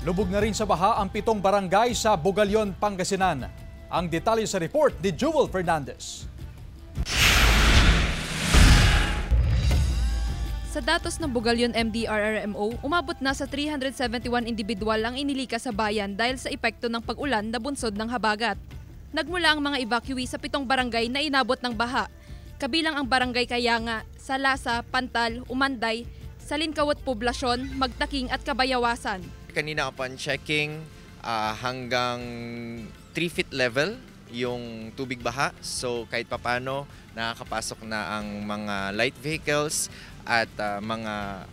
Lubog na rin sa baha ang 7 barangay sa Bugalyon, Pangasinan. Ang detalye sa report ni Jewel Fernandez. Sa datos ng Bugalyon MDRRMO, umabot na sa 371 individual ang inilikas sa bayan dahil sa epekto ng pag-ulan na bunsod ng habagat. Nagmula ang mga evacuee sa 7 barangay na inabot ng baha, kabilang ang Barangay Kayanga, Salasa, Pantal, Umanday, Salinkawot Poblasyon, Magtaking at Kabayawasan. Kanina upon checking, hanggang 3 feet level yung tubig baha. So kahit papano nakakapasok na ang mga light vehicles at mga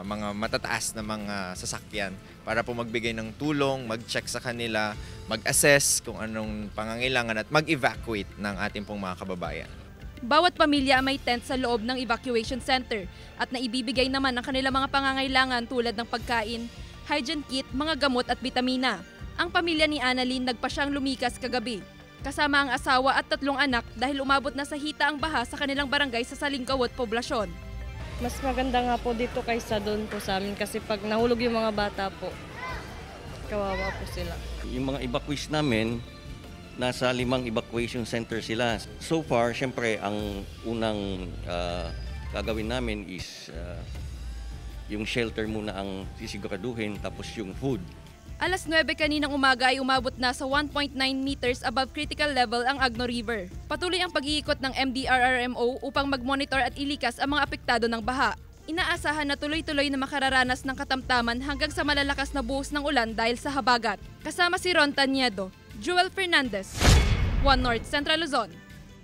mga matataas na mga sasakyan para po magbigay ng tulong, mag-check sa kanila, mag-assess kung anong pangangailangan at mag-evacuate ng ating pong mga kababayan. Bawat pamilya may tent sa loob ng evacuation center at naibibigay naman ang kanilang mga pangangailangan tulad ng pagkain, hygiene kit, mga gamot at bitamina. Ang pamilya ni Annalyn nagpasyang lumikas kagabi, kasama ang asawa at 3 anak dahil umabot na sa hita ang baha sa kanilang barangay sa Salinkawot Poblasyon. Mas maganda nga po dito kaysa doon po sa amin kasi pag nahulog yung mga bata po, kawawa po sila. Yung mga evacuees namin, nasa 5 evacuation center sila. So far, syempre, ang unang gagawin namin is yung shelter muna ang sisiguraduhin, tapos yung food. Alas 9 kaninang umaga ay umabot na sa 1.9 meters above critical level ang Agno River. Patuloy ang pag-iikot ng MDRRMO upang mag-monitor at ilikas ang mga apektado ng baha. Inaasahan na tuloy-tuloy na makararanas ng katamtaman hanggang sa malalakas na buhos ng ulan dahil sa habagat. Kasama si Ron Taniedo, Jewel Fernandez, One North Central Luzon.